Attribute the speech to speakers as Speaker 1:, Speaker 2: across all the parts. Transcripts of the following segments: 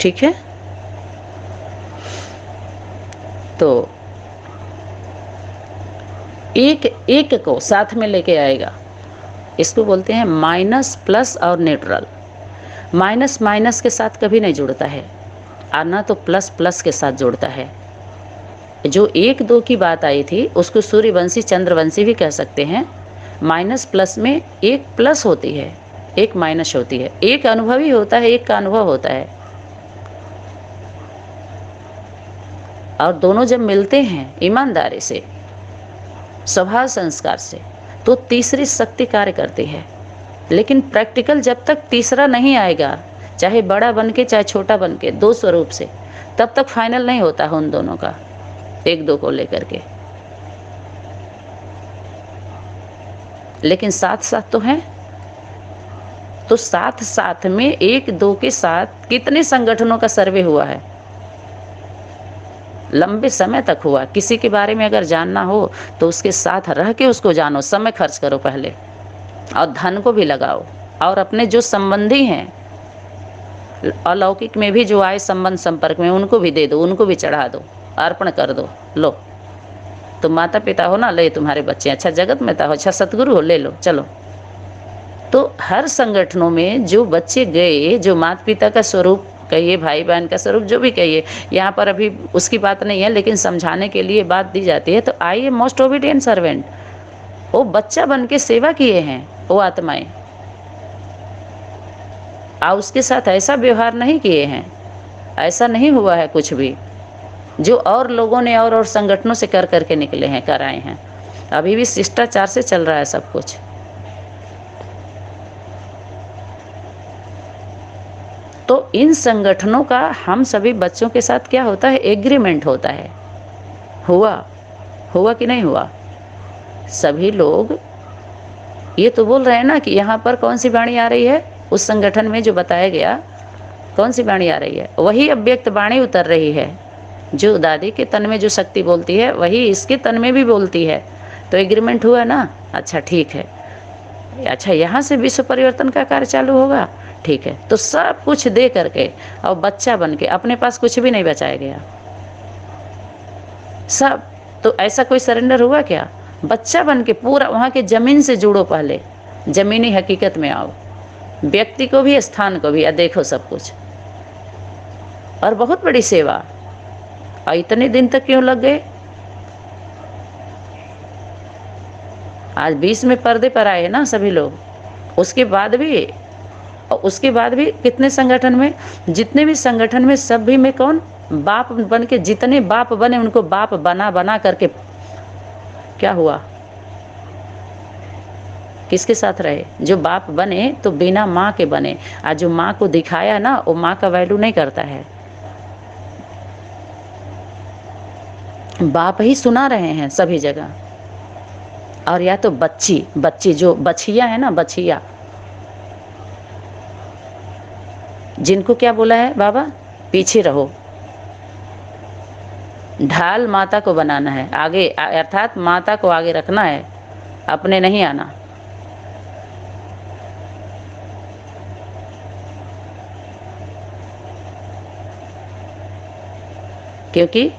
Speaker 1: ठीक है। तो एक एक को साथ में लेके आएगा, इसको बोलते हैं माइनस प्लस और न्यूट्रल। माइनस माइनस के साथ कभी नहीं जुड़ता है और ना तो प्लस प्लस के साथ जुड़ता है। जो एक दो की बात आई थी उसको सूर्यवंशी चंद्रवंशी भी कह सकते हैं। माइनस प्लस में एक प्लस होती है, एक माइनस होती है, एक अनुभवी होता है, एक का अनुभव होता है। और दोनों जब मिलते हैं ईमानदारी से, स्वभाव संस्कार से, तो तीसरी शक्ति कार्य करती है। लेकिन प्रैक्टिकल जब तक तीसरा नहीं आएगा, चाहे बड़ा बन के चाहे छोटा बन के, दो स्वरूप से, तब तक फाइनल नहीं होता है उन दोनों का, एक दो को लेकर के। लेकिन साथ साथ तो है। तो साथ साथ में एक दो के साथ कितने संगठनों का सर्वे हुआ है, लंबे समय तक हुआ। किसी के बारे में अगर जानना हो तो उसके साथ रह के उसको जानो, समय खर्च करो पहले, और धन को भी लगाओ, और अपने जो संबंधी हैं अलौकिक में भी जो आए संबंध संपर्क में, उनको भी दे दो, उनको भी चढ़ा दो, अर्पण कर दो। लो, तुम माता पिता हो ना, ले तुम्हारे बच्चे, अच्छा जगत में हो, अच्छा सतगुरु हो, ले लो, चलो। तो हर संगठनों में जो बच्चे गए, जो माता पिता का स्वरूप कहिए, भाई बहन का स्वरूप जो भी कहिए, यहाँ पर अभी उसकी बात नहीं है, लेकिन समझाने के लिए बात दी जाती है। तो आई ए मोस्ट ओबीडिएंट सर्वेंट, वो बच्चा बन के सेवा किए हैं वो आत्माएं, और उसके साथ ऐसा व्यवहार नहीं किए हैं, ऐसा नहीं हुआ है कुछ भी जो और लोगों ने और संगठनों से कर करके निकले हैं, कराए हैं। अभी भी शिष्टाचार से चल रहा है सब कुछ। तो इन संगठनों का हम सभी बच्चों के साथ क्या होता है, एग्रीमेंट होता है। हुआ कि नहीं हुआ? सभी लोग ये तो बोल रहे हैं ना कि यहाँ पर कौन सी वाणी आ रही है, उस संगठन में जो बताया गया कौन सी वाणी आ रही है, वही अव्यक्त वाणी उतर रही है। जो दादी के तन में जो शक्ति बोलती है वही इसके तन में भी बोलती है। तो एग्रीमेंट हुआ ना, अच्छा ठीक है। अच्छा, यहाँ से विश्व परिवर्तन का कार्य चालू होगा, ठीक है। तो सब कुछ दे करके और बच्चा बन के, अपने पास कुछ भी नहीं बचाया गया सब। तो ऐसा कोई सरेंडर हुआ क्या? बच्चा बन के पूरा वहाँ के जमीन से जुड़ो, पहले जमीनी हकीकत में आओ, व्यक्ति को भी स्थान को भी, देखो सब कुछ। और बहुत बड़ी सेवा। और इतने दिन तक क्यों लग गए? आज 20 में पर्दे पर आए ना सभी लोग। उसके बाद भी कितने संगठन में, जितने भी संगठन में, सब भी में कौन बाप बन के, जितने बाप बने उनको बाप बना करके क्या हुआ? किसके साथ रहे? जो बाप बने तो बिना माँ के बने, आज जो माँ को दिखाया ना, वो माँ का वैल्यू नहीं करता है। बाप ही सुना रहे हैं सभी जगह। और या तो बच्ची जो बछिया है ना, बछिया, जिनको क्या बोला है बाबा, पीछे रहो, ढाल माता को बनाना है आगे, अर्थात माता को आगे रखना है, अपने नहीं आना। क्योंकि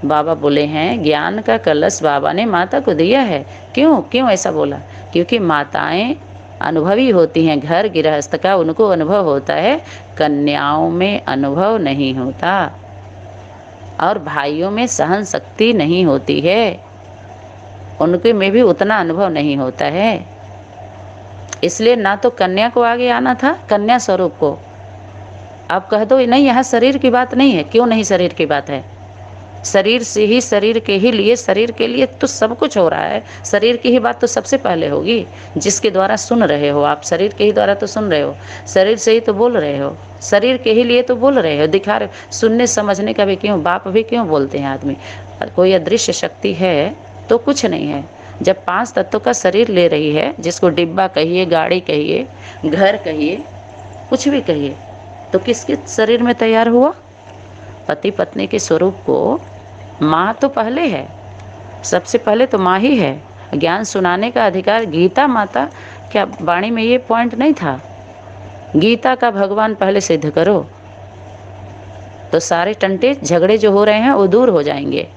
Speaker 1: बाबा बोले हैं ज्ञान का कलश बाबा ने माता को दिया है। क्यों ऐसा बोला? क्योंकि माताएं अनुभवी होती हैं, घर गृहस्थ का उनको अनुभव होता है, कन्याओं में अनुभव नहीं होता, और भाइयों में सहन शक्ति नहीं होती है, उनके में भी उतना अनुभव नहीं होता है। इसलिए ना तो कन्या को आगे आना था, कन्या स्वरूप को। आप कह दो नहीं, यहाँ शरीर की बात नहीं है। क्यों नहीं शरीर की बात है? शरीर से ही, शरीर के ही लिए, शरीर के लिए तो सब कुछ हो रहा है। शरीर की ही बात तो सबसे पहले होगी, जिसके द्वारा सुन रहे हो आप, शरीर के ही द्वारा तो सुन रहे हो, शरीर से ही तो बोल रहे हो, शरीर के ही लिए तो बोल रहे हो, दिखा रहे हो। सुनने समझने का भी क्यों, बाप भी क्यों बोलते हैं आदमी? कोई अदृश्य शक्ति है तो कुछ नहीं है। जब 5 तत्वों का शरीर ले रही है, जिसको डिब्बा कहिए, गाड़ी कहिए, घर कहिए, कुछ भी कहिए, तो किसके शरीर में तैयार हुआ? पति पत्नी के स्वरूप को माँ तो पहले है, सबसे पहले तो माँ ही है। ज्ञान सुनाने का अधिकार गीता माता, क्या वाणी में ये पॉइंट नहीं था? गीता का भगवान पहले सिद्ध करो, तो सारे टंटे झगड़े जो हो रहे हैं वो दूर हो जाएंगे।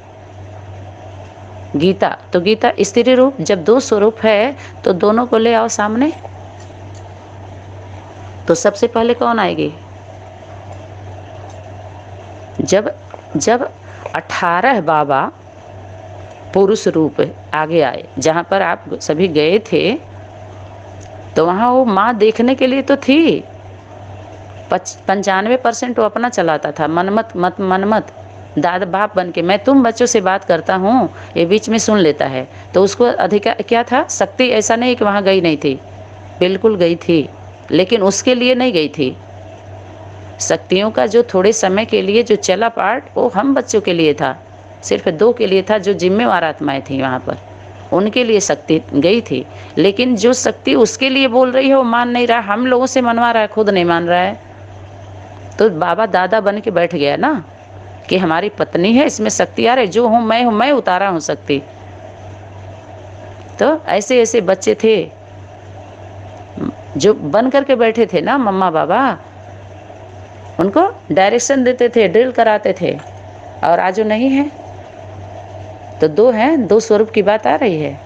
Speaker 1: गीता, तो गीता स्त्री रूप, जब दो स्वरूप है तो दोनों को ले आओ सामने। तो सबसे पहले कौन आएगी? जब 18 बाबा पुरुष रूप आगे आए, जहाँ पर आप सभी गए थे, तो वहाँ वो माँ देखने के लिए तो थी। 95% वो अपना चलाता था, मनमत दादा बाप बन के। मैं तुम बच्चों से बात करता हूँ, ये बीच में सुन लेता है। तो उसको अधिकार क्या था? शक्ति ऐसा नहीं कि वहाँ गई नहीं थी, बिल्कुल गई थी, लेकिन उसके लिए नहीं गई थी। शक्तियों का जो थोड़े समय के लिए जो चला पार्ट, वो हम बच्चों के लिए था, सिर्फ 2 के लिए था, जो जिम्मेवार आत्माएं थी वहाँ पर, उनके लिए शक्ति गई थी। लेकिन जो शक्ति उसके लिए बोल रही है वो मान नहीं रहा, हम लोगों से मनवा रहा है, खुद नहीं मान रहा है। तो बाबा दादा बन के बैठ गया ना कि हमारी पत्नी है, इसमें शक्ति आ रही, जो हूँ मैं उतारा हूँ शक्ति। तो ऐसे ऐसे बच्चे थे जो बन करके बैठे थे ना, मम्मा बाबा उनको डायरेक्शन देते थे, ड्रिल कराते थे। और आज वो नहीं है, तो 2 हैं, 2 स्वरूप की बात आ रही है।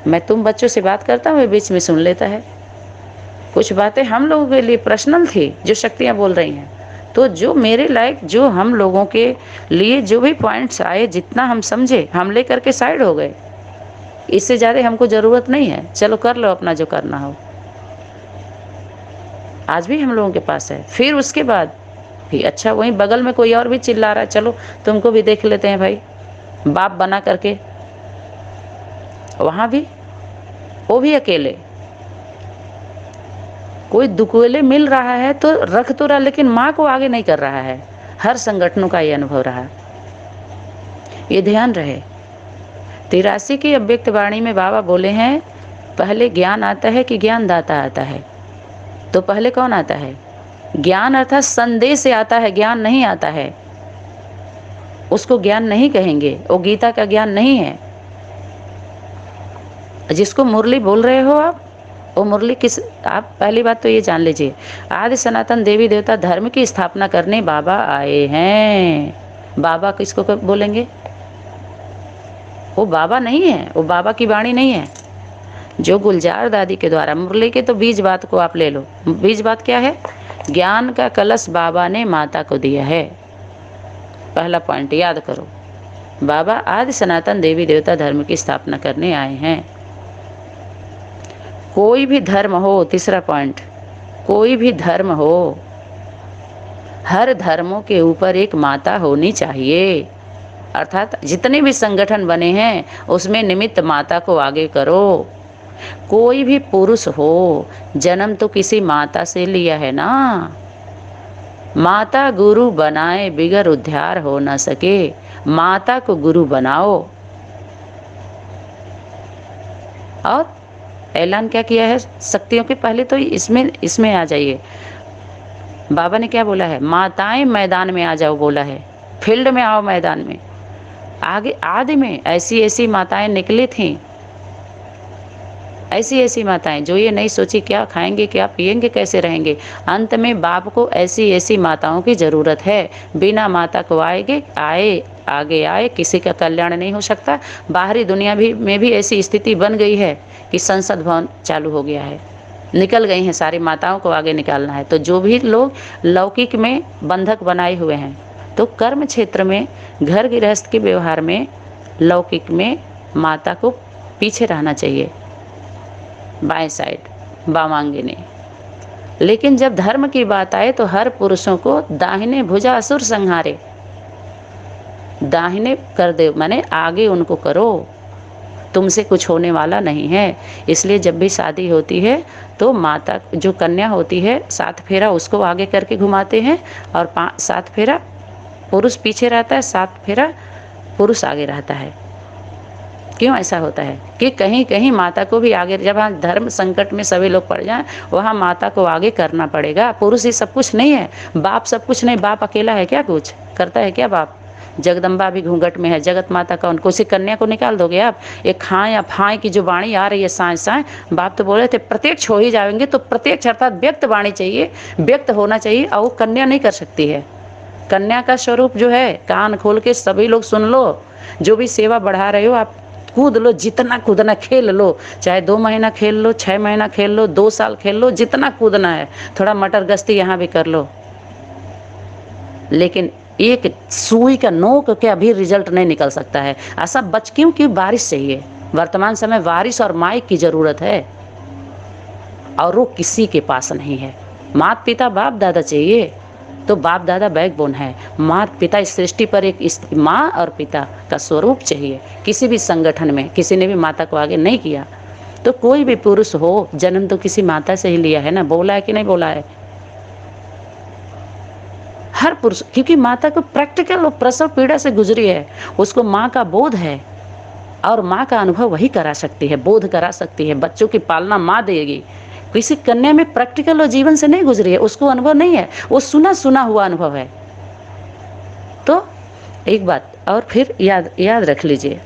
Speaker 1: मैं तुम बच्चों से बात करता हूँ, बीच में सुन लेता है। कुछ बातें हम लोगों के लिए पर्सनल थी, जो शक्तियाँ बोल रही हैं। तो जो मेरे लायक, जो हम लोगों के लिए जो भी पॉइंट्स आए, जितना हम समझे, हम ले करके साइड हो गए। इससे ज़्यादा हमको ज़रूरत नहीं है, चलो कर लो अपना जो करना हो। आज भी हम लोगों के पास है। फिर उसके बाद भी अच्छा, वहीं बगल में कोई और भी चिल्ला रहा है, चलो तुमको भी देख लेते हैं भाई, बाप बना करके। वहाँ भी वो भी अकेले, कोई दुकेले मिल रहा है तो रख तो रहा, लेकिन माँ को आगे नहीं कर रहा है। हर संगठनों का ये अनुभव रहा, ये ध्यान रहे। 83 की अव्यक्त वाणी में बाबा बोले हैं, पहले ज्ञान आता है कि ज्ञान दाता आता है? तो पहले कौन आता है? ज्ञान अर्थात संदेश से आता है, ज्ञान नहीं आता है। उसको ज्ञान नहीं कहेंगे, वो गीता का ज्ञान नहीं है। जिसको मुरली बोल रहे हो आप, वो मुरली किस, आप पहली बात तो ये जान लीजिए, आदि सनातन देवी देवता धर्म की स्थापना करने बाबा आए हैं। बाबा किसको बोलेंगे? वो बाबा नहीं है, वो बाबा की वाणी नहीं है। जो गुलजार दादी के द्वारा, मुरली के तो बीज बात को आप ले लो। बीज बात क्या है? ज्ञान का कलश बाबा ने माता को दिया है। पहला पॉइंट याद करो, बाबा आदि सनातन देवी देवता धर्म की स्थापना करने आए हैं। कोई भी धर्म हो, तीसरा पॉइंट, कोई भी धर्म हो, हर धर्मों के ऊपर एक माता होनी चाहिए। अर्थात जितने भी संगठन बने हैं उसमें निमित्त माता को आगे करो। कोई भी पुरुष हो, जन्म तो किसी माता से लिया है ना। माता गुरु बनाए बिगर उद्धार हो न सके, माता को गुरु बनाओ। और ऐलान क्या किया है शक्तियों के? पहले तो इसमें आ जाइए। बाबा ने क्या बोला है? माताएं मैदान में आ जाओ बोला है, फील्ड में आओ, मैदान में। आगे आदि में ऐसी ऐसी माताएं निकली थीं, ऐसी ऐसी माताएं जो ये नहीं सोची क्या खाएंगे, क्या पिएंगे, कैसे रहेंगे। अंत में बाप को ऐसी ऐसी माताओं की ज़रूरत है। बिना माता को आगे आए किसी का कल्याण नहीं हो सकता। बाहरी दुनिया में भी ऐसी स्थिति बन गई है कि संसद भवन चालू हो गया है, निकल गई हैं सारी माताओं को आगे निकालना है। तो जो भी लोग लौकिक में बंधक बनाए हुए हैं, तो कर्म क्षेत्र में, घर गृहस्थ के व्यवहार में, लौकिक में माता को पीछे रहना चाहिए, बाएं साइड, वामांगिनी। लेकिन जब धर्म की बात आए तो हर पुरुषों को दाहिने भुजा असुर संहारे, दाहिने कर दे, माने आगे उनको करो, तुमसे कुछ होने वाला नहीं है। इसलिए जब भी शादी होती है तो माता जो कन्या होती है, 7 फेरा उसको आगे करके घुमाते हैं, और 7 फेरा पुरुष पीछे रहता है, 7 फेरा पुरुष आगे रहता है। क्यों ऐसा होता है? कि कहीं कहीं माता को भी आगे, जब हाँ धर्म संकट में सभी लोग पड़ जाएं, वहाँ माता को आगे करना पड़ेगा। पुरुष ही सब कुछ नहीं है, बाप सब कुछ नहीं। बाप अकेला है क्या? कुछ करता है क्या बाप? जगदम्बा भी घूंघट में है, जगत माता कौन? किसी कन्या को निकाल दोगे आप? एक खां या फाएँ की जो वाणी आ रही है साए साए, बाप तो बोले थे प्रत्यक्ष हो ही जाएंगे, तो प्रत्यक्ष अर्थात व्यक्त वाणी चाहिए, व्यक्त होना चाहिए, और वो कन्या नहीं कर सकती है। कन्या का स्वरूप जो है, कान खोल के सभी लोग सुन लो, जो भी सेवा बढ़ा रहे हो आप कूद लो, जितना कूदना खेल लो, चाहे 2 महीना खेल लो, 6 महीना खेल लो, 2 साल खेल लो, जितना कूदना है, थोड़ा मटर गश्ती यहाँ भी कर लो, लेकिन एक सुई का नोक के अभी रिजल्ट नहीं निकल सकता है। ऐसा बच क्योंकि बारिश चाहिए, वर्तमान समय बारिश और माइक की जरूरत है, और वो किसी के पास नहीं है। माता पिता बाप दादा चाहिए, तो बाप दादा बैकबोन है। माता पिता इस सृष्टि पर एक माँ और पिता का स्वरूप चाहिए। किसी भी संगठन में किसी ने भी माता को आगे नहीं किया, तो कोई भी पुरुष हो, जन्म तो किसी माता से ही लिया है ना, बोला है कि नहीं बोला है? हर पुरुष, क्योंकि माता को प्रैक्टिकल और प्रसव पीड़ा से गुजरी है, उसको माँ का बोध है, और माँ का अनुभव वही करा सकती है, बोध करा सकती है। बच्चों की पालना माँ देगी। किसी कन्या में प्रैक्टिकल और जीवन से नहीं गुजरी है, उसको अनुभव नहीं है, वो सुना सुना हुआ अनुभव है। तो एक बात और फिर याद रख लीजिए,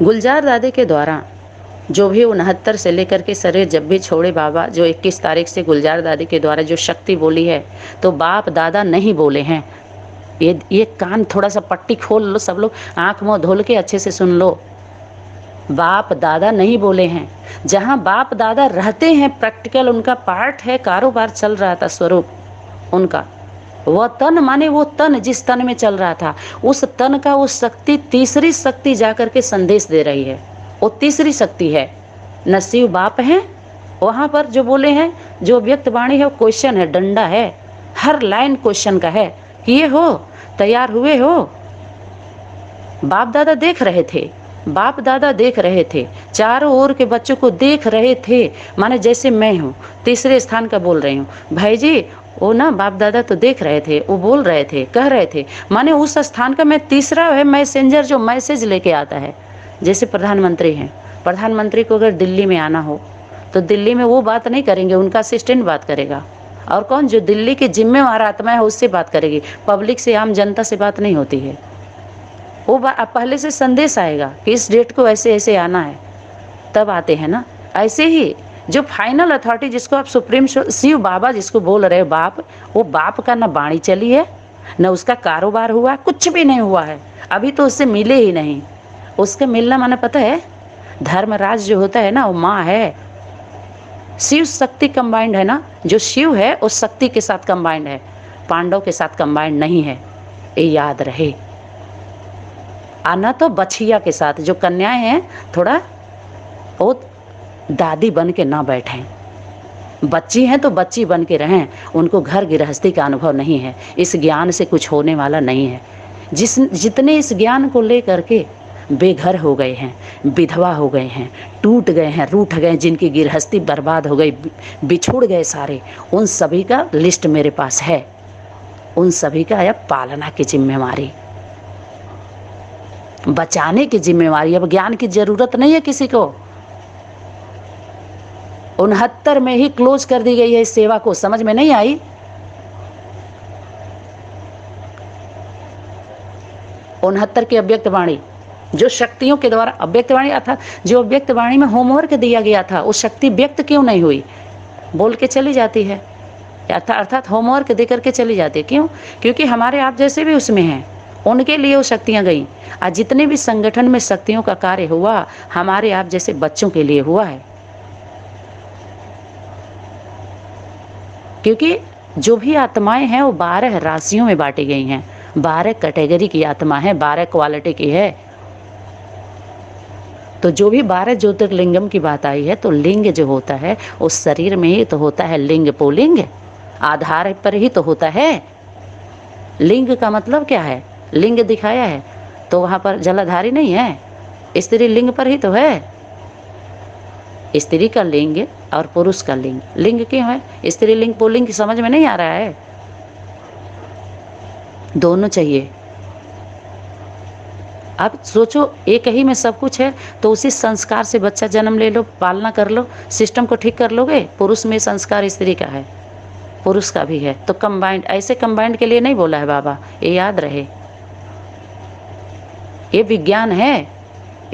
Speaker 1: गुलजार दादी के द्वारा जो भी 69 से लेकर के शरीर जब भी छोड़े बाबा, जो 21 तारीख से गुलजार दादी के द्वारा जो शक्ति बोली है, तो बाप दादा नहीं बोले हैं। ये कान थोड़ा सा पट्टी खोल लो, सब लोग आंख मुंह धोल के अच्छे से सुन लो। बाप दादा नहीं बोले हैं। जहाँ बाप दादा रहते हैं, प्रैक्टिकल उनका पार्ट है, कारोबार चल रहा था स्वरूप उनका, वह तन माने वो तन जिस तन में चल रहा था, उस तन का वो शक्ति, तीसरी शक्ति जाकर के संदेश दे रही है। वो तीसरी शक्ति है, न शिव बाप है वहाँ पर जो बोले हैं, जो व्यक्त वाणी है वो क्वेश्चन है, डंडा है, हर लाइन क्वेश्चन का है। किए हो, तैयार हुए हो? बाप दादा देख रहे थे, बाप दादा देख रहे थे, चारों ओर के बच्चों को देख रहे थे। माने जैसे मैं हूँ, तीसरे स्थान का बोल रही हूँ भाई जी, वो ना बाप दादा तो देख रहे थे, वो बोल रहे थे, कह रहे थे, माने उस स्थान का मैं तीसरा है मैसेंजर, जो मैसेज लेके आता है। जैसे प्रधानमंत्री हैं, प्रधानमंत्री को अगर दिल्ली में आना हो तो दिल्ली में वो बात नहीं करेंगे, उनका असिस्टेंट बात करेगा। और कौन? जो दिल्ली की जिम्मेवार आत्मा है उससे बात करेगी, पब्लिक से, आम जनता से बात नहीं होती है। वो पहले से संदेश आएगा कि इस डेट को ऐसे ऐसे आना है, तब आते हैं ना। ऐसे ही जो फाइनल अथॉरिटी, जिसको आप सुप्रीम शिव बाबा जिसको बोल रहे हो बाप, वो बाप का ना बाणी चली है, न उसका कारोबार हुआ, कुछ भी नहीं हुआ है, अभी तो उससे मिले ही नहीं। उसके मिलना माने पता है, धर्मराज जो होता है ना, वो माँ है। शिव शक्ति कंबाइंड है ना, जो शिव है उस शक्ति के साथ कंबाइंड है, पांडव के साथ कंबाइंड नहीं है, ये याद रहे। आना तो बछिया के साथ, जो कन्याएं हैं थोड़ा वो दादी बन के ना बैठें, बच्ची हैं तो बच्ची बन के रहें, उनको घर गृहस्थी का अनुभव नहीं है, इस ज्ञान से कुछ होने वाला नहीं है। जितने इस ज्ञान को लेकर के बेघर हो गए हैं, विधवा हो गए हैं, टूट गए हैं, रूठ गए, जिनकी गृहस्थी बर्बाद हो गई, बिछुड़ गए सारे, उन सभी का लिस्ट मेरे पास है। उन सभी का अब पालना की जिम्मेवारी, बचाने की जिम्मेवारी। अब ज्ञान की जरूरत नहीं है किसी को। 69 में ही क्लोज कर दी गई है इस सेवा को, समझ में नहीं आई? उनहत्तर की अव्यक्त वाणी, जो शक्तियों के द्वारा अव्यक्त वाणी अर्थात जो अव्यक्त वाणी में होमवर्क दिया गया था, वो शक्ति व्यक्त क्यों नहीं हुई? बोल के चली जाती है, अर्थात होमवर्क दे करके चली जाती है। क्यों? क्योंकि हमारे आप जैसे भी उसमें हैं, उनके लिए वो शक्तियाँ गई। आज जितने भी संगठन में शक्तियों का कार्य हुआ, हमारे आप जैसे बच्चों के लिए हुआ है। क्योंकि जो भी आत्माएं हैं वो 12 राशियों में बांटी गई हैं, 12 कैटेगरी की आत्मा है, 12 क्वालिटी की है। तो जो भी 12 ज्योतिर्लिंगम की बात आई है, तो लिंग जो होता है उस शरीर में ही तो होता है, लिंग पुल्लिंग आधार पर ही तो होता है। लिंग का मतलब क्या है? लिंग दिखाया है तो वहाँ पर जलाधारी नहीं है, स्त्री लिंग पर ही तो है। स्त्री का लिंग और पुरुष का लिंग, लिंग क्यों है? स्त्री लिंग पुल्लिंग समझ में नहीं आ रहा है? दोनों चाहिए। अब सोचो, एक ही में सब कुछ है, तो उसी संस्कार से बच्चा जन्म ले लो, पालना कर लो, सिस्टम को ठीक कर लोगे। पुरुष में संस्कार स्त्री का है, पुरुष का भी है, तो कंबाइंड, ऐसे कंबाइंड के लिए नहीं बोला है बाबा, ये याद रहे। ये विज्ञान है,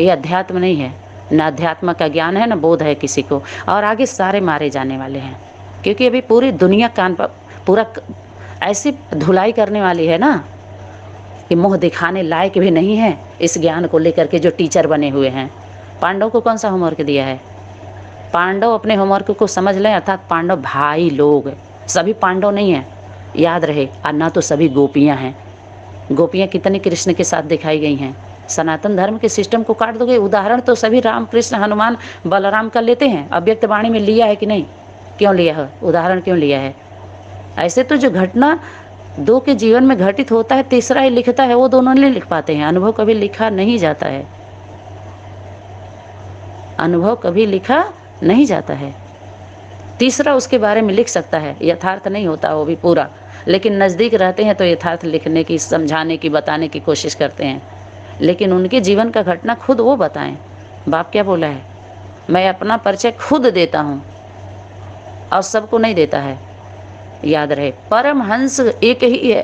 Speaker 1: ये अध्यात्म नहीं है। न अध्यात्म का ज्ञान है, न बोध है किसी को। और आगे सारे मारे जाने वाले हैं, क्योंकि अभी पूरी दुनिया कान पर पूरा ऐसी धुलाई करने वाली है ना कि मुँह दिखाने लायक भी नहीं है इस ज्ञान को लेकर के जो टीचर बने हुए हैं। पांडव को कौन सा होमवर्क दिया है? पांडव अपने होमवर्क को समझ लें, अर्थात पांडव भाई लोग, सभी पांडव नहीं हैं, याद रहे। और ना तो सभी गोपियाँ हैं। गोपियाँ कितनी कृष्ण के साथ दिखाई गई हैं। सनातन धर्म के सिस्टम को काट दोगे, उदाहरण तो सभी राम कृष्ण हनुमान बलराम का लेते हैं। अव्यक्त वाणी में लिया है कि नहीं? क्यों लिया है? उदाहरण क्यों लिया है? ऐसे तो जो घटना दो के जीवन में घटित होता है, तीसरा ही लिखता है, वो दोनों नहीं लिख पाते हैं। अनुभव कभी लिखा नहीं जाता है, अनुभव कभी लिखा नहीं जाता है। तीसरा उसके बारे में लिख सकता है, यथार्थ नहीं होता वो भी पूरा, लेकिन नज़दीक रहते हैं तो यथार्थ लिखने की, समझाने की, बताने की कोशिश करते हैं। लेकिन उनके जीवन का घटना खुद वो बताएं। बाप क्या बोला है? मैं अपना परिचय खुद देता हूँ और सबको नहीं देता है। याद रहे, परमहंस एक ही है।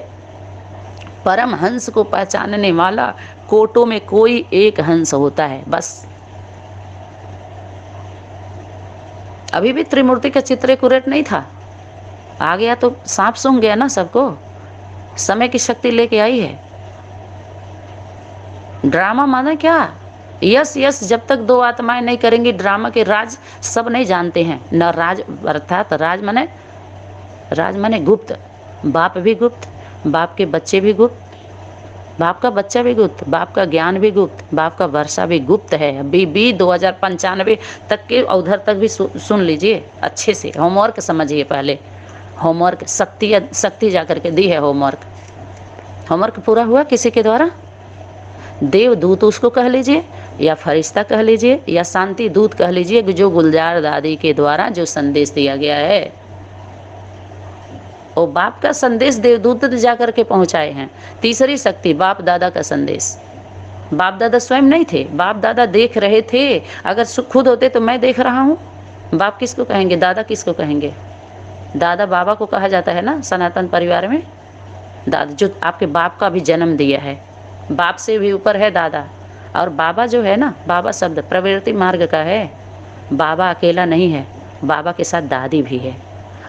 Speaker 1: परमहंस को पहचानने वाला कोटों में कोई एक हंस होता है, बस। अभी भी त्रिमूर्ति का चित्र एक्यूरेट नहीं था, आ गया तो सांप सूंघ गया ना सबको। समय की शक्ति लेके आई है। ड्रामा माने क्या? यस यस, जब तक दो आत्माएं नहीं करेंगी ड्रामा के राज सब नहीं जानते हैं। न राज अर्थात राज माने गुप्त। बाप भी गुप्त, बाप के बच्चे भी गुप्त, बाप का बच्चा भी गुप्त, बाप का ज्ञान भी गुप्त, बाप का वर्षा भी गुप्त है। अभी भी 2095 तक के उधर तक भी सुन लीजिए अच्छे से। होमवर्क समझिए पहले। होमवर्क शक्ति जा करके दी है। होमवर्क पूरा हुआ किसी के द्वारा? देवदूत उसको कह लीजिए, या फरिश्ता कह लीजिए, या शांति दूत कह लीजिए, जो गुलजार दादी के द्वारा जो संदेश दिया गया है, वो बाप का संदेश देवदूत जा करके पहुंचाए हैं। तीसरी शक्ति, बाप दादा का संदेश। बाप दादा स्वयं नहीं थे, बाप दादा देख रहे थे। अगर खुद होते तो मैं देख रहा हूँ, बाप किसको कहेंगे? दादा किसको कहेंगे? दादा बाबा को कहा जाता है ना सनातन परिवार में। दादा जो आपके बाप का भी जन्म दिया है, बाप से भी ऊपर है दादा। और बाबा जो है ना, बाबा शब्द प्रवृत्ति मार्ग का है। बाबा अकेला नहीं है, बाबा के साथ दादी भी है।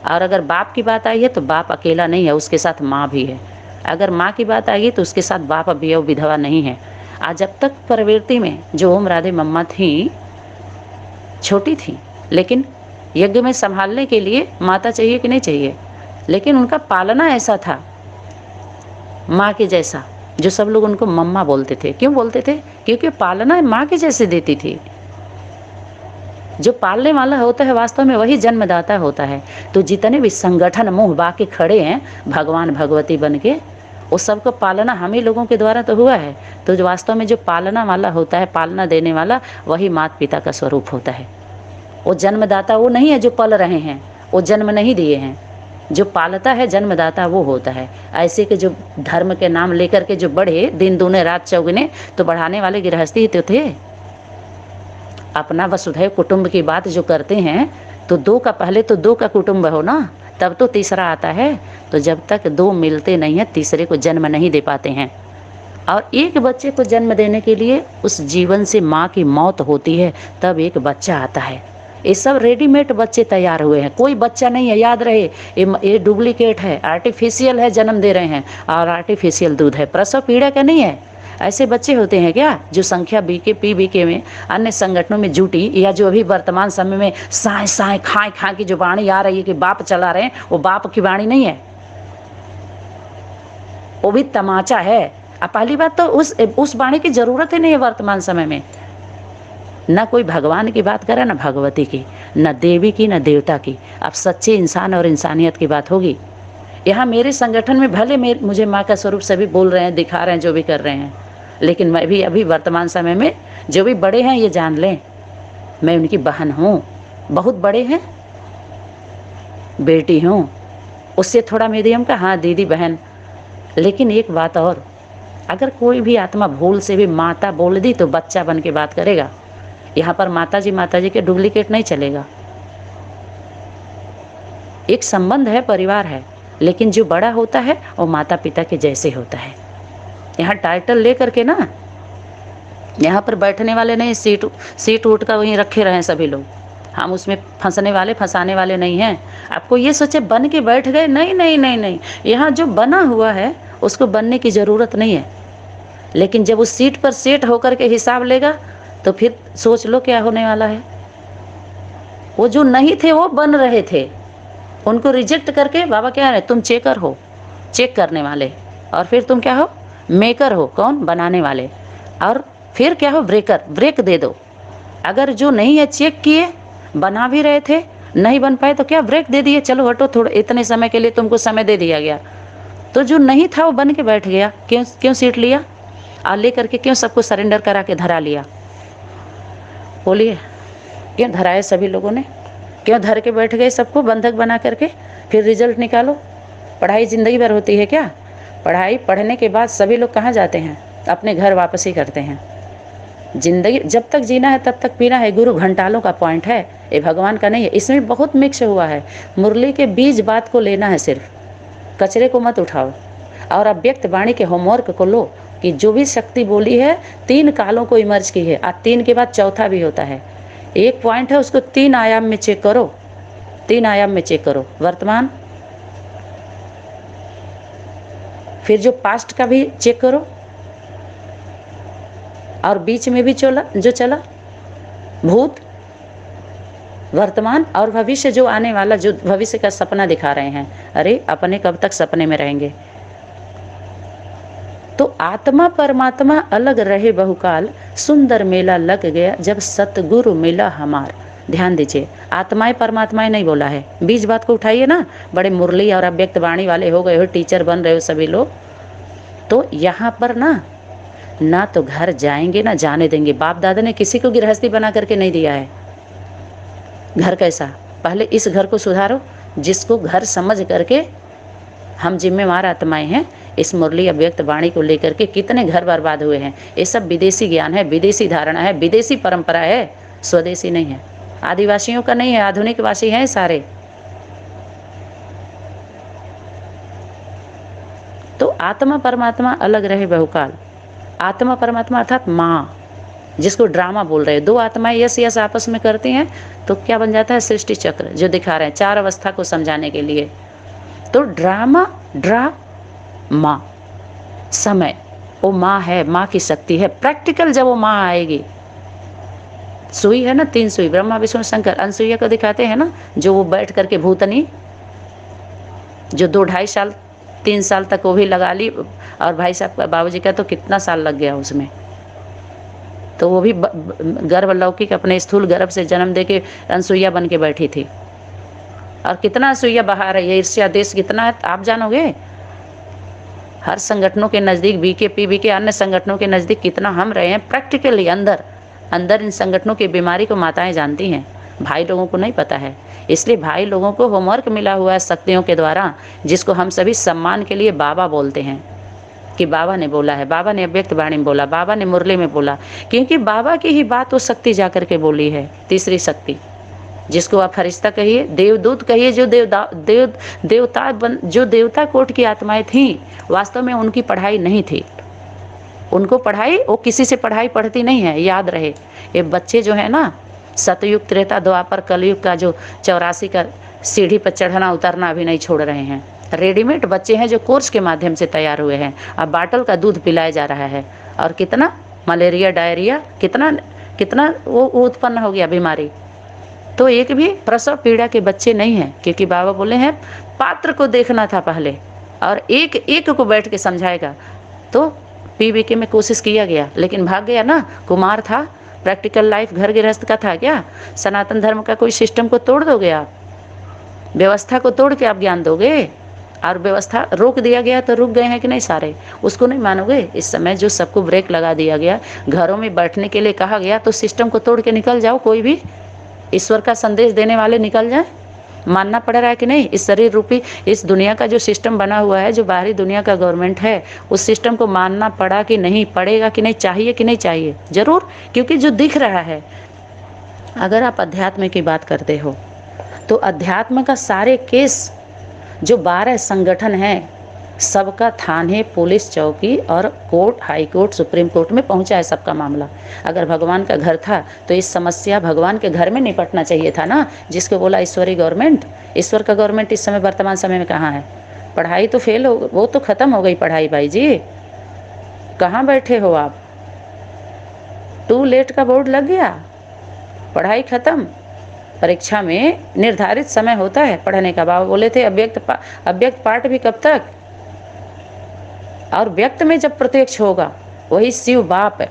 Speaker 1: और अगर बाप की बात आई है तो बाप अकेला नहीं है, उसके साथ माँ भी है। अगर माँ की बात आई है तो उसके साथ बाप भी है, विधवा नहीं है। आज जब तक प्रवृत्ति में जो ओम राधे मम्मा थी, छोटी थी, लेकिन यज्ञ में संभालने के लिए माता चाहिए कि नहीं चाहिए? लेकिन उनका पालना ऐसा था माँ के जैसा, जो सब लोग उनको मम्मा बोलते थे। क्यों बोलते थे? क्योंकि पालना माँ के जैसे देती थी। जो पालने वाला होता है वास्तव में वही जन्मदाता होता है। तो जितने भी संगठन मुंह बाके खड़े हैं भगवान भगवती बन के, वो सबको पालना हम ही लोगों के द्वारा तो हुआ है। तो जो वास्तव में जो पालना वाला होता है, पालना देने वाला, वही माता पिता का स्वरूप होता है। वो जन्मदाता वो नहीं है जो पल रहे हैं, वो जन्म नहीं दिए हैं। जो पालता है जन्मदाता वो होता है। ऐसे के जो धर्म के नाम लेकर के जो बढ़े, दिन दूने रात चौगुने, तो बढ़ाने वाले गृहस्थी ही तो थे। अपना वसुधैव कुटुंब की बात जो करते हैं, तो दो का पहले तो दो का कुटुंब हो ना, तब तो तीसरा आता है। तो जब तक दो मिलते नहीं है, तीसरे को जन्म नहीं दे पाते हैं। और एक बच्चे को जन्म देने के लिए उस जीवन से माँ की मौत होती है, तब एक बच्चा आता है। ये सब रेडीमेड बच्चे तैयार हुए हैं, कोई बच्चा नहीं है। याद रहे, ये डुप्लीकेट है, आर्टिफिशियल है, जन्म दे रहे हैं। और आर्टिफिशियल दूध है, प्रसव पीड़ा का नहीं है। ऐसे बच्चे होते हैं क्या जो संख्या बीके में अन्य संगठनों में जुटी, या जो अभी वर्तमान समय में साए साए खाए खा की जो वाणी आ रही है कि बाप चला रहे हैं, वो बाप की वाणी नहीं है, वो भी तमाचा है। अब पहली बात तो उस वाणी की जरूरत ही नहीं है वर्तमान समय में। न कोई भगवान की बात करे, न भगवती की, न देवी की, न देवता की। अब सच्चे इंसान और इंसानियत की बात होगी। यहाँ मेरे संगठन में भले मुझे माँ का स्वरूप सभी बोल रहे हैं, दिखा रहे हैं, जो भी कर रहे हैं, लेकिन मैं भी अभी वर्तमान समय में जो भी बड़े हैं ये जान लें, मैं उनकी बहन हूँ। बहुत बड़े हैं, बेटी हूँ, उससे थोड़ा मीडियम का, हाँ दीदी बहन। लेकिन एक बात और, अगर कोई भी आत्मा भूल से भी माता बोल दी तो बच्चा बन के बात करेगा। यहाँ पर माता जी के डुप्लीकेट नहीं चलेगा। एक संबंध है, परिवार है, लेकिन जो बड़ा होता है वो माता पिता के जैसे होता है। यहाँ टाइटल ले करके ना यहाँ पर बैठने वाले नहीं, सीट उठ कर वहीं रखे रहें सभी लोग। हम उसमें फंसने वाले फंसाने वाले नहीं हैं। आपको ये सोचे बन के बैठ गए, नहीं नहीं नहीं नहीं, यहाँ जो बना हुआ है उसको बनने की ज़रूरत नहीं है। लेकिन जब उस सीट पर सेट होकर के हिसाब लेगा तो फिर सोच लो क्या होने वाला है। वो जो नहीं थे वो बन रहे थे, उनको रिजेक्ट करके बाबा क्या है, तुम चेकर हो, चेक करने वाले, और फिर तुम क्या हो, मेकर हो, कौन, बनाने वाले, और फिर क्या हो, ब्रेकर, ब्रेक दे दो। अगर जो नहीं है चेक किए, बना भी रहे थे, नहीं बन पाए तो क्या, ब्रेक दे दिए, चलो हटो, थोड़ा इतने समय के लिए तुमको समय दे दिया गया। तो जो नहीं था वो बन के बैठ गया। क्यों क्यों सीट लिया और ले करके क्यों सबको सरेंडर करा के धरा लिया? बोलिए, क्यों धराए सभी लोगों ने? क्यों धर के बैठ गए सबको बंधक बना करके? फिर रिजल्ट निकालो। पढ़ाई ज़िंदगी भर होती है क्या? पढ़ाई पढ़ने के बाद सभी लोग कहाँ जाते हैं? अपने घर वापसी करते हैं। जिंदगी जब तक जीना है तब तक पीना है, गुरु घंटालों का पॉइंट है, ये भगवान का नहीं है। इसमें बहुत मिक्स हुआ है। मुरली के बीज बात को लेना है, सिर्फ कचरे को मत उठाओ। और अव्यक्त वाणी के होमवर्क को लो कि जो भी शक्ति बोली है 3 कालों को इमर्ज की है, और 3 के बाद चौथा भी होता है। एक पॉइंट है, उसको 3 आयाम में चेक करो, 3 आयाम में चेक करो। वर्तमान, फिर जो पास्ट का भी चेक करो, और बीच में भी जो चला, भूत, वर्तमान और भविष्य, जो आने वाला, जो भविष्य का सपना दिखा रहे हैं। अरे अपने कब तक सपने में रहेंगे? तो आत्मा परमात्मा अलग रहे बहुकाल, सुंदर मेला लग गया जब सतगुरु मिला हमार। ध्यान दीजिए, आत्माएं परमात्माएं नहीं बोला है। बीज बात को उठाइए ना, बड़े मुरली और अव्यक्त वाणी वाले हो गए हो, टीचर बन रहे हो सभी लोग। तो यहाँ पर ना तो घर जाएंगे ना जाने देंगे। बाप दादा ने किसी को गृहस्थी बना करके नहीं दिया है। घर कैसा, पहले इस घर को सुधारो, जिसको घर समझ करके हम जिम्मेवार आत्माएं हैं। इस मुरली अव्यक्त वाणी को लेकर के कितने घर बर्बाद हुए हैं। ये सब विदेशी ज्ञान है, विदेशी धारणा है, विदेशी परंपरा है, स्वदेशी नहीं है। आदिवासियों का नहीं है, आधुनिक वासी हैं सारे। तो आत्मा परमात्मा अलग रहे बहुकाल। आत्मा परमात्मा अर्थात माँ, जिसको ड्रामा बोल रहे हैं। 2 आत्माएं यस यस आपस में करती हैं तो क्या बन जाता है? सृष्टि चक्र, जो दिखा रहे हैं 4 अवस्था को समझाने के लिए। तो माँ, समय, वो माँ है, माँ की शक्ति है। प्रैक्टिकल जब वो माँ आएगी, सुई है ना, 3 सुई, ब्रह्मा विष्णु शंकर, अनसुईया को दिखाते हैं ना, जो वो बैठ करके भूतनी, जो 2-2.5 साल 3 साल तक वो भी लगा ली। और भाई साहब बाबूजी का तो कितना साल लग गया उसमें। तो वो भी गर्भलौकिक अपने स्थूल गर्भ से जन्म दे के अनसुईया बन के बैठी थी। और कितना अनसुईया बहा रही है, ईर्ष्या देश कितना है आप जानोगे। हर संगठनों के नज़दीक, बीकेपी के अन्य संगठनों के नज़दीक कितना हम रहे हैं प्रैक्टिकली अंदर इन संगठनों की बीमारी को माताएं जानती हैं, भाई लोगों को नहीं पता है। इसलिए भाई लोगों को होमवर्क मिला हुआ है शक्तियों के द्वारा, जिसको हम सभी सम्मान के लिए बाबा बोलते हैं कि बाबा ने बोला है, बाबा ने अव्यक्त वाणी में बोला, बाबा ने मुरली में बोला। क्योंकि बाबा की ही बात वो शक्ति जा करके बोली है, तीसरी शक्ति, जिसको आप फरिश्ता कहिए, देवदूत कहिए, जो देवता कोट की आत्माएं थीं, वास्तव में उनकी पढ़ाई नहीं थी। उनको पढ़ाई, वो किसी से पढ़ाई पढ़ती नहीं है, याद रहे। ये बच्चे जो है ना, सतयुग त्रेता द्वापर कलयुग का जो 84 का सीढ़ी पर चढ़ना उतरना अभी नहीं छोड़ रहे हैं। रेडीमेड बच्चे हैं जो कोर्स के माध्यम से तैयार हुए हैं। अब बाटल का दूध पिलाया जा रहा है, और कितना मलेरिया, डायरिया, कितना वो उत्पन्न हो गया बीमारी। तो एक भी प्रसव पीड़ा के बच्चे नहीं हैं, क्योंकि बाबा बोले हैं पात्र को देखना था पहले, और एक एक को बैठ के समझाएगा। तो पीबीके में कोशिश किया गया, लेकिन भाग गया ना, कुमार था, प्रैक्टिकल लाइफ घर गृहस्थ का था क्या? सनातन धर्म का कोई सिस्टम को तोड़ दोगे आप, व्यवस्था को तोड़ के आप ज्ञान दोगे? और व्यवस्था रोक दिया गया तो रुक गए हैं कि नहीं सारे, उसको नहीं मानोगे? इस समय जो सबको ब्रेक लगा दिया गया, घरों में बैठने के लिए कहा गया, तो सिस्टम को तोड़ के निकल जाओ। कोई भी ईश्वर का संदेश देने वाले निकल जाए। मानना पड़ रहा है कि नहीं? इस शरीर रूपी इस दुनिया का जो सिस्टम बना हुआ है, जो बाहरी दुनिया का गवर्नमेंट है, उस सिस्टम को मानना पड़ा कि नहीं, पड़ेगा कि नहीं, चाहिए कि नहीं चाहिए? जरूर, क्योंकि जो दिख रहा है। अगर आप अध्यात्म की बात करते हो तो अध्यात्म का सारे केस जो 12 संगठन हैं, सबका थाने, पुलिस चौकी और court, high court, supreme court में पहुंचा है सबका मामला। अगर भगवान का घर था तो इस समस्या भगवान के घर में निपटना चाहिए था ना, जिसको बोला ईश्वरी गवर्नमेंट। ईश्वर का गवर्नमेंट इस समय वर्तमान समय में कहाँ है? पढ़ाई तो फेल हो, वो तो खत्म हो गई पढ़ाई भाई जी। कहाँ बैठे हो आप? टू लेट का बोर्ड लग गया, पढ़ाई खत्म। परीक्षा में निर्धारित समय होता है पढ़ने का। बाबा बोले थे अव्यक्त पाठ भी कब तक? और व्यक्त में जब प्रत्यक्ष होगा वही शिव बाप है।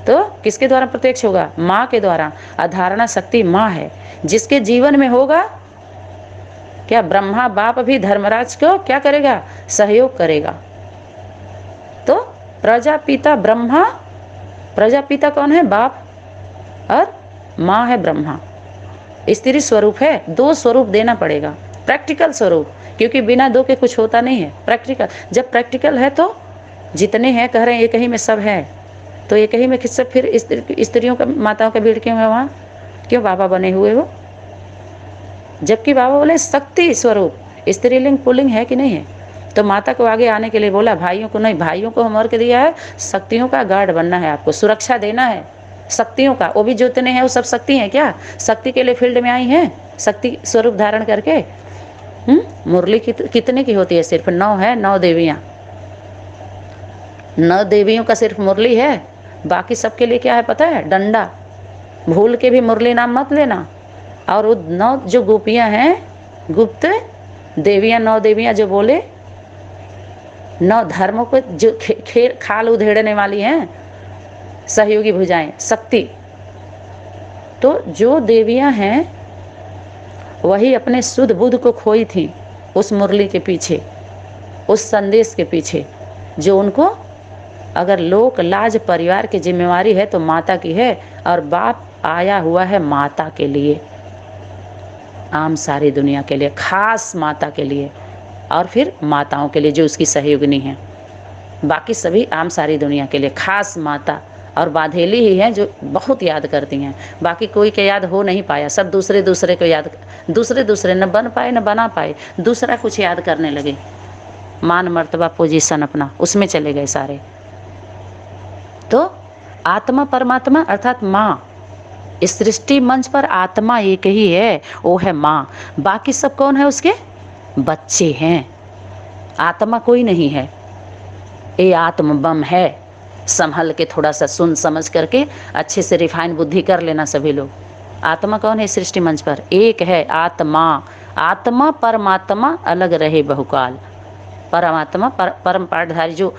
Speaker 1: तो किसके द्वारा प्रत्यक्ष होगा? माँ के द्वारा। अधारणा शक्ति माँ है, जिसके जीवन में होगा क्या ब्रह्मा बाप भी धर्मराज को क्या करेगा? सहयोग करेगा। तो प्रजापिता ब्रह्मा, प्रजापिता कौन है? बाप, और माँ है ब्रह्मा। स्त्री स्वरूप है, दो स्वरूप देना पड़ेगा, प्रैक्टिकल स्वरूप, क्योंकि बिना दो के कुछ होता नहीं है। प्रैक्टिकल, जब प्रैक्टिकल है तो जितने हैं कह रहे हैं एक ही में सब है, तो एक ही में किससे फिर स्त्रियों का, माताओं का भीड़ क्यों है वहाँ? क्यों बाबा बने हुए हो? जबकि बाबा बोले शक्ति स्वरूप, स्त्रीलिंग पुल्लिंग है कि नहीं है? तो माता को आगे आने के लिए बोला, भाइयों को नहीं, भाइयों को होमवर्क दिया है, शक्तियों का गार्ड बनना है, आपको सुरक्षा देना है शक्तियों का। वो भी जितने हैं वो सब शक्ति हैं क्या? शक्ति के लिए फील्ड में आई हैं, शक्ति स्वरूप धारण करके। मुरली कितने की होती है? सिर्फ 9 है, 9 देवियाँ। 9 देवियों का सिर्फ मुरली है, बाकी सबके लिए क्या है पता है? डंडा। भूल के भी मुरली नाम मत लेना। और वो 9 जो गोपियाँ हैं, गुप्त देवियाँ, 9 देवियाँ जो बोले, 9 धर्मों को जो खाल उधेड़ने वाली हैं, सहयोगी भुजाएं, शक्ति। तो जो देवियां हैं वही अपने शुद्ध बुद्ध को खोई थी उस मुरली के पीछे, उस संदेश के पीछे, जो उनको अगर लोक लाज परिवार की जिम्मेवारी है तो माता की है, और बाप आया हुआ है माता के लिए, आम सारी दुनिया के लिए, खास माता के लिए, और फिर माताओं के लिए जो उसकी सहयोगिनी है। बाकी सभी आम सारी दुनिया के लिए, खास माता और बाधेली ही हैं जो बहुत याद करती हैं। बाकी कोई के याद हो नहीं पाया, सब दूसरे दूसरे को याद, दूसरे न बन पाए न बना पाए, दूसरा कुछ याद करने लगे, मान मर्तबा पोजीशन अपना उसमें चले गए सारे। तो आत्मा परमात्मा अर्थात माँ, इस सृष्टि मंच पर आत्मा एक ही है, वो है माँ। बाकी सब कौन है? उसके बच्चे हैं। आत्मा कोई नहीं है, ये आत्म बम है। संभल के थोड़ा सा सुन समझ करके अच्छे से रिफाइन बुद्धि कर लेना सभी लोग। आत्मा कौन है? सृष्टि मंच पर एक है आत्मा। आत्मा परमात्मा अलग रहे बहुकाल। परमात्मा परम पाठधारी जो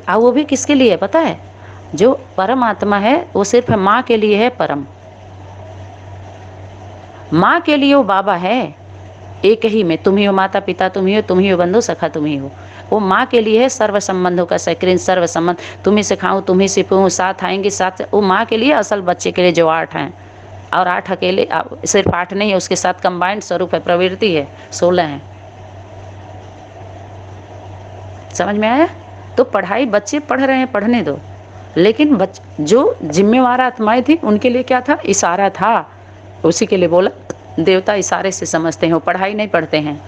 Speaker 1: वो भी किसके लिए है पता है? जो परमात्मा है वो सिर्फ माँ के लिए है। परम माँ के लिए वो बाबा है, एक ही में। तुम ही हो माता पिता, तुम ही हो, तुम ही हो बंधु सखा, तुम ही हो। वो माँ के लिए है सर्व संबंधों का सकृन, सर्व संबंध। तुम्हें सिखाऊं, तुम्हें सिखाऊं, साथ आएंगे साथ। वो माँ के लिए, असल बच्चे के लिए जो 8 हैं, और 8 अकेले, सिर्फ 8 नहीं है, उसके साथ कंबाइंड स्वरूप है, प्रवृत्ति है, 16 हैं। समझ में आया? तो पढ़ाई बच्चे पढ़ रहे हैं, पढ़ने दो, लेकिन जो जिम्मेवार आत्माएं थी उनके लिए क्या था? इशारा था। उसी के लिए बोला देवता इशारे से समझते हैं, वो पढ़ाई नहीं पढ़ते हैं।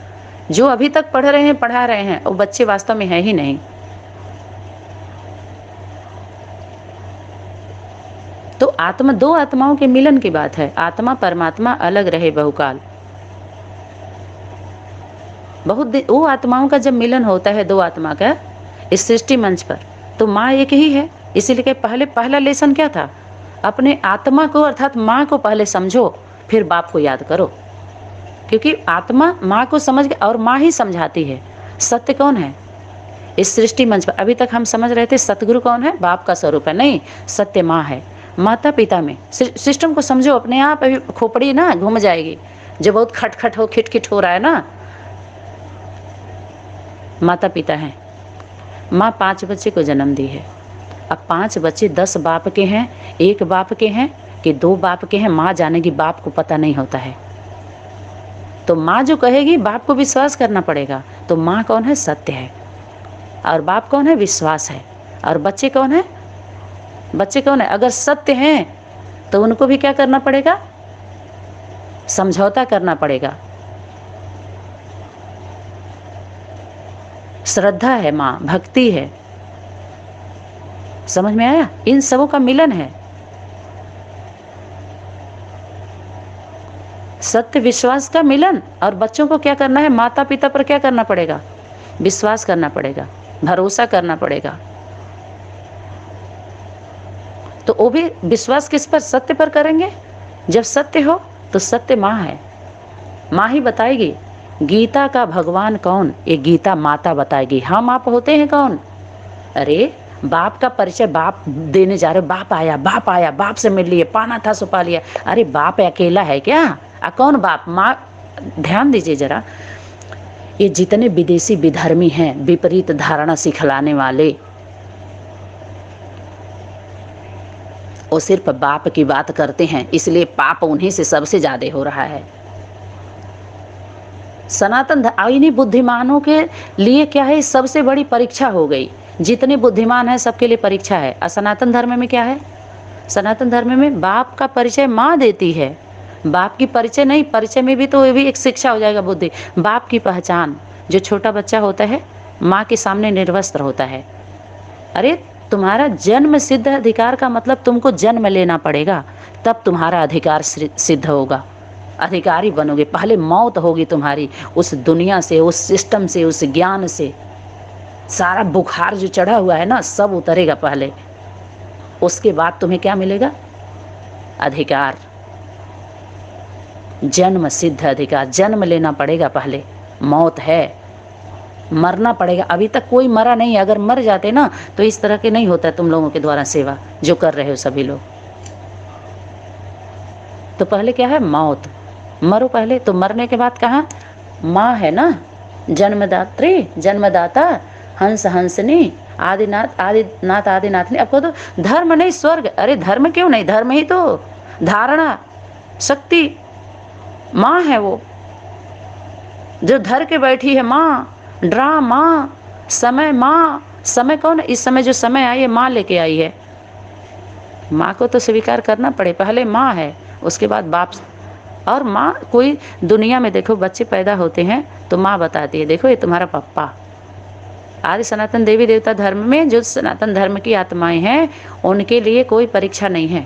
Speaker 1: जो अभी तक पढ़ रहे हैं, पढ़ा रहे हैं, वो बच्चे वास्तव में है ही नहीं। तो आत्मा, 2 आत्माओं के मिलन की बात है। आत्मा परमात्मा अलग रहे बहुकाल। बहुत दिन वो आत्माओं का जब मिलन होता है, 2 आत्मा का इस सृष्टि मंच पर, तो माँ एक ही है। इसीलिए पहला लेसन क्या था? अपने आत्मा को अर्थात माँ को पहले समझो, फिर बाप को याद करो। क्योंकि आत्मा माँ को समझ गए, और माँ ही समझाती है। सत्य कौन है इस सृष्टि मंच पर? अभी तक हम समझ रहे थे सतगुरु कौन है? बाप का स्वरूप है। नहीं, सत्य माँ है। माता पिता में सिस्टम को समझो, अपने आप अभी खोपड़ी ना घूम जाएगी, जो बहुत खटखट हो, खिटखिट हो रहा है ना। माता पिता हैं। माँ 5 बच्चे को जन्म दी है। अब 5 बच्चे 10 बाप के हैं, 1 बाप के हैं कि 2 बाप के हैं, माँ जानेगी, बाप को पता नहीं होता है। तो माँ जो कहेगी बाप को विश्वास करना पड़ेगा। तो माँ कौन है? सत्य है। और बाप कौन है? विश्वास है। और बच्चे कौन है? बच्चे कौन है? अगर सत्य हैं तो उनको भी क्या करना पड़ेगा? समझौता करना पड़ेगा। श्रद्धा है, माँ भक्ति है। समझ में आया? इन सबों का मिलन है। सत्य विश्वास का मिलन। और बच्चों को क्या करना है? माता पिता पर क्या करना पड़ेगा? विश्वास करना पड़ेगा, भरोसा करना पड़ेगा। तो वो भी विश्वास किस पर? सत्य पर करेंगे। जब सत्य हो तो सत्य माँ है, माँ ही बताएगी। गीता का भगवान कौन? ये गीता माता बताएगी। हम आप होते हैं कौन? अरे बाप का परिचय बाप देने जा रहे, बाप आया, बाप आया, बाप से मिल लिए, पाना था सुपा लिया। अरे बाप अकेला है क्या? कौन बाप? माँ। ध्यान दीजिए जरा, ये जितने विदेशी विधर्मी हैं, विपरीत धारणा सिखलाने वाले, वो सिर्फ बाप की बात करते हैं, इसलिए पाप उन्हीं से सबसे ज्यादा हो रहा है। सनातन इन्हीं बुद्धिमानों के लिए क्या है? सबसे बड़ी परीक्षा हो गई। जितने बुद्धिमान है सबके लिए परीक्षा है। और सनातन धर्म में क्या है? सनातन धर्म में बाप का परिचय माँ देती है। बाप की परिचय नहीं, परिचय में भी तो ये भी एक शिक्षा हो जाएगा बुद्धि। बाप की पहचान, जो छोटा बच्चा होता है माँ के सामने निर्वस्त्र होता है। अरे तुम्हारा जन्म सिद्ध अधिकार का मतलब तुमको जन्म लेना पड़ेगा, तब तुम्हारा अधिकार सिद्ध होगा, अधिकारी बनोगे। पहले मौत होगी तुम्हारी उस दुनिया से, उस सिस्टम से, उस ज्ञान से। सारा बुखार जो चढ़ा हुआ है ना, सब उतरेगा पहले। उसके बाद तुम्हें क्या मिलेगा? अधिकार, जन्म सिद्ध अधिकार। जन्म लेना पड़ेगा पहले, मौत है, मरना पड़ेगा। अभी तक कोई मरा नहीं। अगर मर जाते ना तो इस तरह के नहीं होता तुम लोगों के द्वारा सेवा जो कर रहे हो सभी लोग। तो पहले क्या है? मौत। मरो पहले, तो मरने के बाद कहाँ? माँ है ना, जन्मदात्री, जन्मदाता, हंस हंसनी, आदिनाथ आदिनाथ आदिनाथनी। अब तो धर्म नहीं स्वर्ग। अरे धर्म क्यों नहीं? धर्म ही तो धारणा शक्ति माँ है, वो जो धर के बैठी है माँ। ड्रा माँ, समय माँ। समय कौन? इस समय जो समय आई है माँ लेके आई है। माँ को तो स्वीकार करना पड़े। पहले माँ है, उसके बाद बाप। और माँ कोई दुनिया में देखो, बच्चे पैदा होते हैं तो माँ बताती है, देखो ये तुम्हारा पप्पा। आदि सनातन देवी देवता धर्म में जो सनातन धर्म की आत्माएं हैं, उनके लिए कोई परीक्षा नहीं है।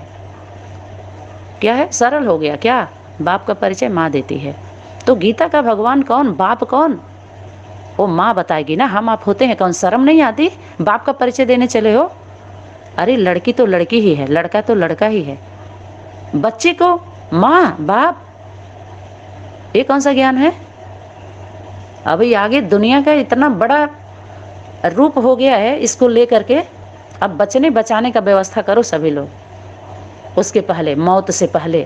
Speaker 1: क्या है? सरल हो गया। क्या? बाप का परिचय माँ देती है। तो गीता का भगवान कौन? बाप कौन? वो माँ बताएगी ना। हम आप होते हैं कौन? शर्म नहीं आती? बाप का परिचय देने चले हो। अरे लड़की तो लड़की ही है, लड़का तो लड़का ही है। बच्चे को माँ बाप, ये कौन सा ज्ञान है? अभी आगे दुनिया का इतना बड़ा रूप हो गया है, इसको लेकर के अब बचने बचाने का व्यवस्था करो सभी लोग। उसके पहले, मौत से पहले,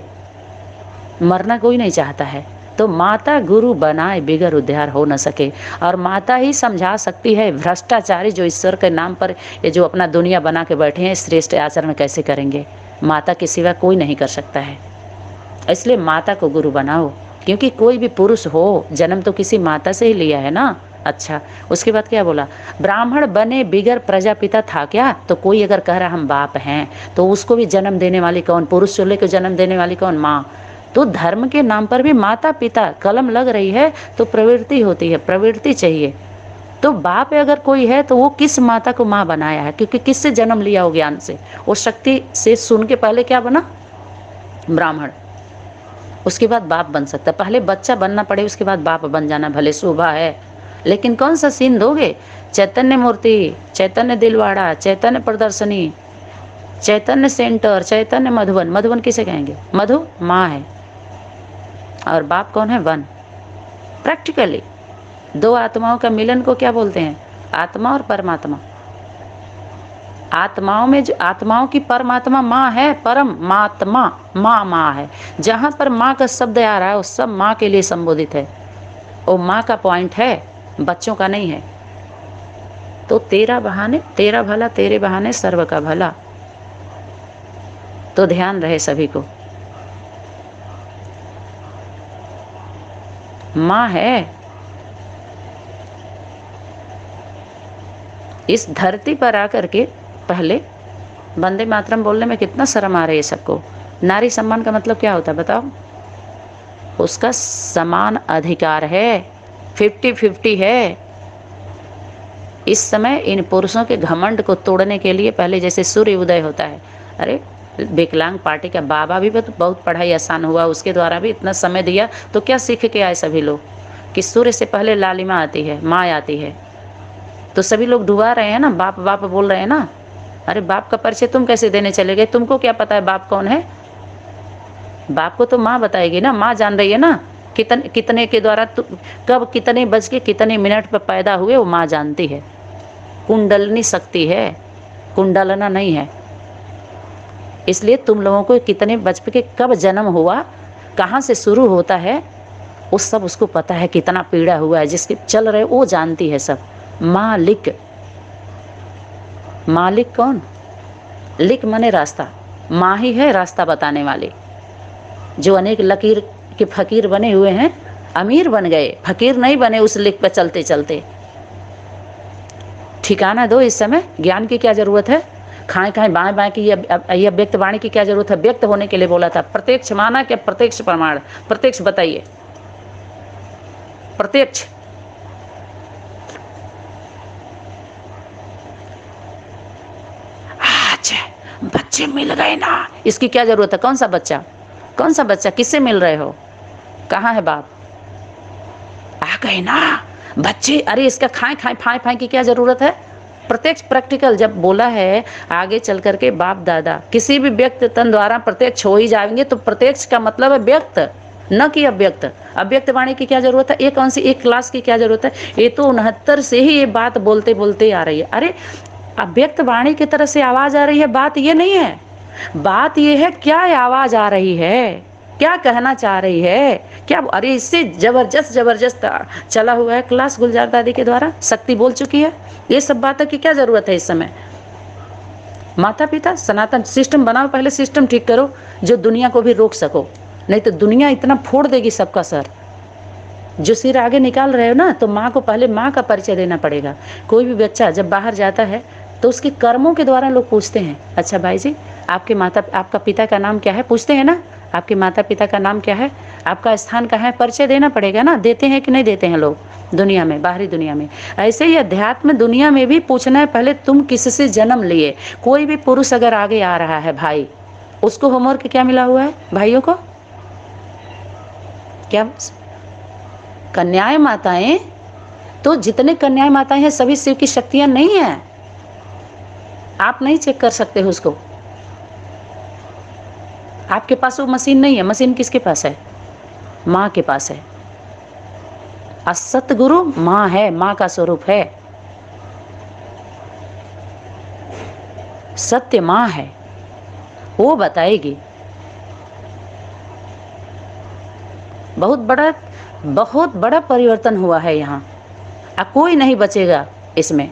Speaker 1: मरना कोई नहीं चाहता है। तो माता गुरु बनाए बिगर उद्धार हो न सके। और माता ही समझा सकती है भ्रष्टाचारी जो ईश्वर के नाम पर ये जो अपना दुनिया बना के बैठे हैं, श्रेष्ठ आचरण कैसे करेंगे। माता के सिवा कोई नहीं कर सकता है। इसलिए माता को गुरु बनाओ, क्योंकि कोई भी पुरुष हो, जन्म तो किसी माता से ही लिया है ना। अच्छा, उसके बाद क्या बोला? ब्राह्मण बने बिगर प्रजापिता था क्या? तो कोई अगर कह रहा हम बाप हैं, तो उसको भी जन्म देने वाली कौन? पुरुष चूल्हे को जन्म देने वाली कौन? माँ। तो धर्म के नाम पर भी माता पिता, कलम लग रही है तो प्रवृत्ति होती है, प्रवृत्ति चाहिए। तो बाप अगर कोई है तो वो किस माता को माँ बनाया है? क्योंकि किससे जन्म लिया हो? ज्ञान से। वो शक्ति से सुन के पहले क्या बना? ब्राह्मण। उसके बाद बाप बन सकता। पहले बच्चा बनना पड़े, उसके बाद बाप बन जाना भले शोभा है। लेकिन कौन सा सीन दोगे? चैतन्य मूर्ति, चैतन्य दिलवाड़ा, चैतन्य प्रदर्शनी, चैतन्य सेंटर, चैतन्य मधुबन। मधुबन किसे कहेंगे? मधु माँ है और बाप कौन है? वन। प्रैक्टिकली दो आत्माओं का मिलन को क्या बोलते हैं? आत्मा और परमात्मा। आत्माओं में जो आत्माओं की परमात्मा माँ है, परम मात्मा माँ माँ है। जहाँ पर माँ का शब्द आ रहा है वो सब माँ के लिए संबोधित है। वो माँ का पॉइंट है, बच्चों का नहीं है। तो तेरा बहाने तेरा भला, तेरे बहाने सर्व का भला। तो ध्यान रहे सभी को, माँ है। इस धरती पर आकर के पहले वंदे मातरम बोलने में कितना शर्म आ रही है सबको। नारी सम्मान का मतलब क्या होता है बताओ? उसका समान अधिकार है, 50-50 है। इस समय इन पुरुषों के घमंड को तोड़ने के लिए पहले जैसे सूर्य उदय होता है, अरे विकलांग पार्टी का बाबा भी बहुत पढ़ाई आसान हुआ, उसके द्वारा भी इतना समय दिया, तो क्या सीख के आए सभी लोग कि सूर्य से पहले लालिमा आती है, माँ आती है। तो सभी लोग डुबा रहे हैं ना, बाप बाप बोल रहे हैं ना। अरे बाप का परिचय तुम कैसे देने चले गए? तुमको क्या पता है बाप कौन है? बाप को तो माँ बताएगी ना, माँ जान रही है ना कितने के द्वारा कब कितने बज के कितने मिनट पर पैदा हुए, वो माँ जानती है। कुंडलनी शक्ति है, कुंडलना नहीं है। इसलिए तुम लोगों को कितने बज के कब जन्म हुआ, कहाँ से शुरू होता है, वो सब उसको पता है। कितना पीड़ा हुआ है, जिसके चल रहे वो जानती है सब। मालिक, मालिक कौन? लिक माने रास्ता, माँ ही है रास्ता बताने वाले। जो अनेक लकीर के फकीर बने हुए हैं, अमीर बन गए, फकीर नहीं बने उस लिक पर चलते चलते। ठिकाना दो इस समय। ज्ञान की क्या जरूरत है? खाएं खाएं बाएं बाएं की यह व्यक्त वाणी की क्या जरूरत है? व्यक्त होने के लिए बोला था। प्रत्यक्ष माना क्या प्रत्यक्ष प्रमाण? प्रत्यक्ष बताइए, प्रत्यक्ष। अच्छा, बच्चे मिल गए ना, इसकी क्या जरूरत है? कौन सा बच्चा? कौन सा बच्चा? किससे मिल रहे हो? कहाँ है बाप? आ गए ना बच्चे। अरे इसका खाएं खाएं फाएं फाएं की क्या जरूरत है? प्रत्यक्ष प्रैक्टिकल जब बोला है, आगे चल करके बाप दादा किसी भी व्यक्त तन द्वारा प्रत्यक्ष हो ही जाएंगे। तो प्रत्यक्ष का मतलब है व्यक्त, न कि अव्यक्त। अव्यक्त वाणी की क्या जरूरत है? एक कौन सी एक क्लास की क्या जरूरत है? ये तो 69 से ही ये बात बोलते बोलते आ रही है। अरे अव्यक्त वाणी की तरफ से आवाज आ रही है, बात ये नहीं है। बात ये है क्या आवाज आ रही है, क्या कहना चाह रही है, क्या? अरे इससे जबरदस्त चला हुआ है क्लास गुलजार दादी के द्वारा, शक्ति बोल चुकी है। ये सब बातों की क्या जरूरत है इस समय? माता पिता सनातन सिस्टम बनाओ, पहले सिस्टम ठीक करो जो दुनिया को भी रोक सको, नहीं तो दुनिया इतना फोड़ देगी सबका सर। जो सिर आगे निकाल रहे हो ना, तो माँ को पहले माँ का परिचय देना पड़ेगा। कोई भी बच्चा जब बाहर जाता है तो उसके कर्मों के द्वारा लोग पूछते हैं, अच्छा भाई जी आपका पिता का नाम क्या है? पूछते हैं ना, आपके माता पिता का नाम क्या है, आपका स्थान कहाँ है? परिचय देना पड़ेगा ना। देते हैं कि नहीं देते हैं लोग दुनिया में, बाहरी दुनिया में? ऐसे ही अध्यात्म दुनिया में भी पूछना है पहले तुम किससे जन्म लिए। कोई भी पुरुष अगर आगे आ रहा है भाई, उसको होमवर्क क्या मिला हुआ है भाइयों को? क्या? कन्याएं माताएं, तो जितने कन्याएं माताएं हैं सभी शिव की शक्तियां नहीं है। आप नहीं चेक कर सकते हो उसको। आपके पास वो मशीन नहीं है। मशीन किसके पास है? माँ के पास है। सतगुरु माँ है, माँ का स्वरूप है। सत्य माँ है, वो बताएगी। बहुत बड़ा परिवर्तन हुआ है यहाँ। कोई नहीं बचेगा इसमें।